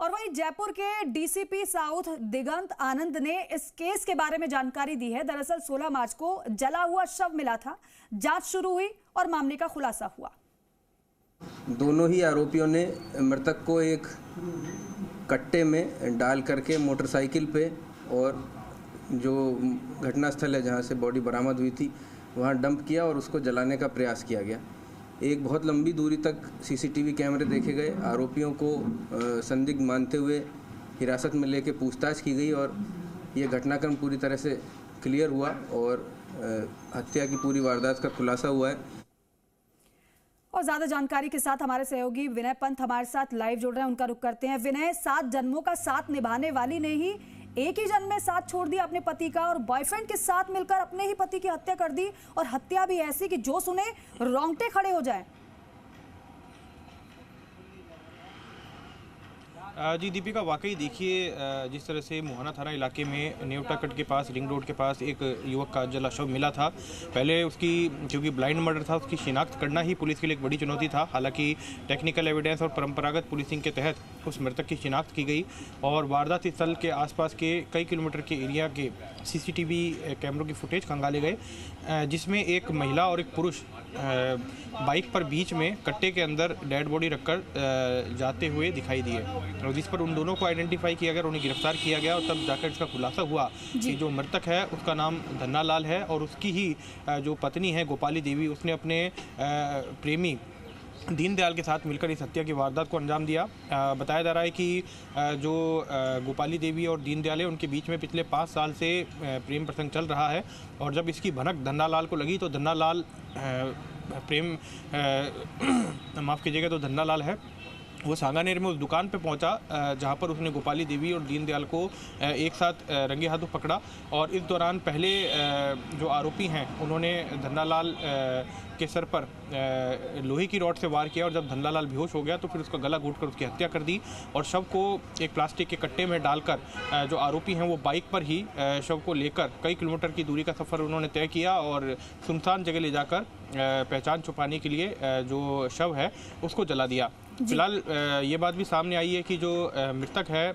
और वहीं जयपुर के डीसीपी साउथ दिगंत आनंद ने इस केस के बारे में जानकारी दी है। दरअसल 16 मार्च को जला हुआ शव मिला था, जांच शुरू हुई और मामले का खुलासा हुआ। दोनों ही आरोपियों ने मृतक को एक कट्टे में डाल करके मोटरसाइकिल पे और जो घटनास्थल है जहां से बॉडी बरामद हुई थी वहां डंप किया और उसको जलाने का प्रयास किया गया। एक बहुत लंबी दूरी तक सीसीटीवी कैमरे देखे गए। आरोपियों को संदिग्ध मानते हुए हिरासत में लेके पूछताछ की गई और ये घटनाक्रम पूरी तरह से क्लियर हुआ और हत्या की पूरी वारदात का खुलासा हुआ है। और ज्यादा जानकारी के साथ हमारे सहयोगी विनय पंत हमारे साथ लाइव जुड़ रहे हैं, उनका रुख करते हैं। विनय, 7 जन्मों का साथ निभाने वाली ने ही एक ही जन्म में साथ छोड़ दिया अपने पति का और बॉयफ्रेंड के साथ मिलकर अपने ही पति की हत्या कर दी, और हत्या भी ऐसी कि जो सुने रोंगटे खड़े हो जाएं। जी दीपिका, वाकई देखिए जिस तरह से मोहाना थाना इलाके में नेवटा कट के पास रिंग रोड के पास एक युवक का जला शव मिला था। पहले उसकी क्योंकि ब्लाइंड मर्डर था, उसकी शिनाख्त करना ही पुलिस के लिए एक बड़ी चुनौती था। हालांकि टेक्निकल एविडेंस और परंपरागत पुलिसिंग के तहत उस मृतक की शिनाख्त की गई और वारदात स्थल के आसपास के कई किलोमीटर के एरिया के सीसीटीवी कैमरों की फुटेज खंगाले गए, जिसमें एक महिला और एक पुरुष बाइक पर बीच में कट्टे के अंदर डेड बॉडी रखकर जाते हुए दिखाई दिए, और जिस पर उन दोनों को आइडेंटिफाई किया गया, उन्हें गिरफ्तार किया गया और तब जाकर इसका खुलासा हुआ कि जो मृतक है उसका नाम धन्ना लाल है और उसकी ही जो पत्नी है गोपाली देवी, उसने अपने प्रेमी दीनदयाल के साथ मिलकर इस हत्या की वारदात को अंजाम दिया। बताया जा रहा है कि जो गोपाली देवी और दीनदयाल है उनके बीच में पिछले 5 साल से प्रेम प्रसंग चल रहा है, और जब इसकी भनक धन्ना लाल को लगी तो धन्ना लाल माफ़ कीजिएगा, तो धन्ना लाल है वो सांगानेर में उस दुकान पे पहुंचा जहां पर उसने गोपाली देवी और दीनदयाल को एक साथ रंगे हाथों पकड़ा, और इस दौरान पहले जो आरोपी हैं उन्होंने धन्ना लाल के सर पर लोहे की रॉड से वार किया, और जब धन्ना लाल बेहोश हो गया तो फिर उसका गला घोंटकर उसकी हत्या कर दी और शव को एक प्लास्टिक के कट्टे में डालकर जो आरोपी हैं वो बाइक पर ही शव को लेकर कई किलोमीटर की दूरी का सफ़र उन्होंने तय किया और सुनसान जगह ले जाकर पहचान छुपाने के लिए जो शव है उसको जला दिया। फिलहाल ये बात भी सामने आई है कि जो मृतक है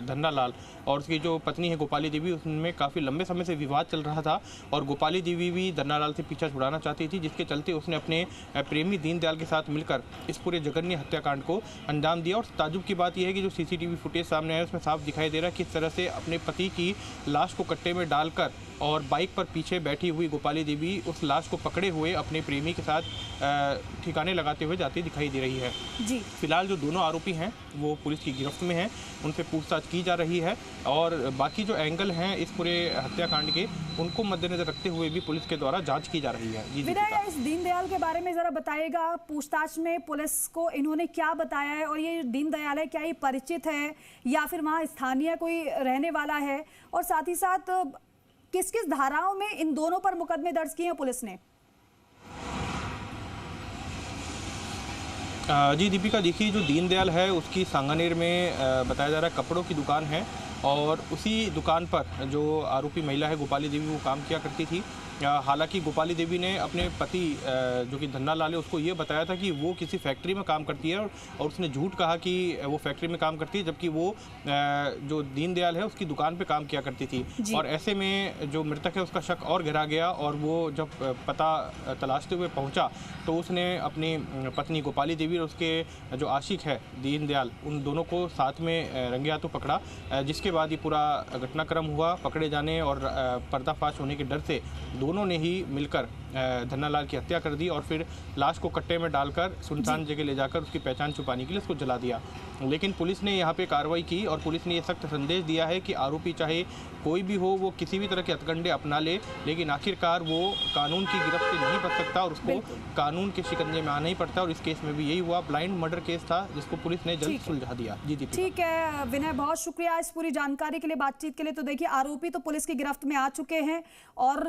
धन्ना लाल और उसकी जो पत्नी है गोपाली देवी, उसमें काफ़ी लंबे समय से विवाद चल रहा था और गोपाली देवी भी धन्ना लाल से पीछा छुड़ाना चाहती थी, जिसके चलते उसने अपने प्रेमी दीनदयाल के साथ मिलकर इस पूरे जघन्य हत्याकांड को अंजाम दिया। और ताज्जुब की बात यह है कि जो सीसीटीवी फुटेज सामने आया उसमें साफ दिखाई दे रहा है किस तरह से अपने पति की लाश को कट्टे में डालकर और बाइक पर पीछे बैठी हुई गोपाली देवी उस लाश को पकड़े हुए अपने प्रेमी के साथ ठिकाने लगाते हुए जाती दिखाई दे रही है। जी फिलहाल जो दोनों आरोपी हैं वो पुलिस की गिरफ्त में हैं, उनसे पूछताछ की जा रही है और बाकी जो एंगल हैं इस पूरे हत्याकांड के उनको मद्देनजर रखते हुए भी पुलिस के द्वारा जांच की जा रही है। जी विनय, इस दीनदयाल के बारे में जरा बताइएगा, पूछताछ में पुलिस को इन्होंने क्या बताया है और ये दीनदयाल है क्या ये परिचित है या फिर वहाँ स्थानीय कोई रहने वाला है, और साथ ही साथ किस किस धाराओं में इन दोनों पर मुकदमे दर्ज किए हैं पुलिस ने? जी दीपिका, देखिए जो दीनदयाल है उसकी सांगानेर में बताया जा रहा है कपड़ों की दुकान है, और उसी दुकान पर जो आरोपी महिला है गोपाली देवी वो काम किया करती थी। हालांकि गोपाली देवी ने अपने पति जो कि धन्ना लाल है उसको ये बताया था कि वो किसी फैक्ट्री में काम करती है और उसने झूठ कहा कि वो फैक्ट्री में काम करती है, जबकि वो जो दीनदयाल है उसकी दुकान पे काम किया करती थी। और ऐसे में जो मृतक है उसका शक और गहरा गया और वो जब पता तलाशते हुए पहुंचा तो उसने अपनी पत्नी गोपाली देवी और उसके जो आशिक है दीनदयाल, उन दोनों को साथ में रंगे हाथों पकड़ा, जिसके बाद ये पूरा घटनाक्रम हुआ। पकड़े जाने और पर्दाफाश होने के डर से दोनों ने ही मिलकर धन्ना लाल की हत्या कर दी और फिर लाश को कट्टे में डालकर सुनसान जगह ले जाकर उसकी पहचान छुपाने के लिए उसको जला दिया। लेकिन पुलिस ने यहाँ पे कार्रवाई की और पुलिस ने ये सख्त संदेश दिया है कि आरोपी चाहे कोई भी हो वो किसी भी तरह के हथकंडे अपना ले, लेकिन आखिरकार वो कानून की गिरफ्त से नहीं बच सकता और उसको कानून के शिकंजे में आना ही पड़ता है। और इस केस में भी यही हुआ, ब्लाइंड मर्डर केस था जिसको पुलिस ने जल्द सुलझा दिया। जी दीपिका। ठीक है विनय, बहुत शुक्रिया इस पूरी जानकारी के लिए, बातचीत के लिए। तो देखिए आरोपी तो पुलिस की गिरफ्त में आ चुके हैं और